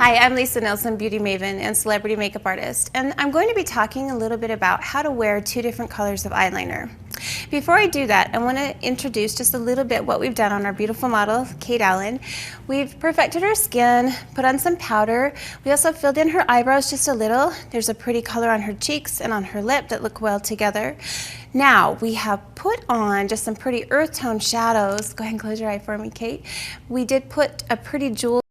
Hi, I'm Lisa Nelson, beauty maven and celebrity makeup artist, and I'm going to be talking a little bit about how to wear two different colors of eyeliner. Before I do that, I want to introduce just a little bit what we've done on our beautiful model, Kate Allen. We've perfected her skin, put on some powder. We also filled in her eyebrows just a little. There's a pretty color on her cheeks and on her lip that look well together. Now, we have put on just some pretty earth tone shadows. Go ahead and close your eye for me, Kate. We did put a pretty jewel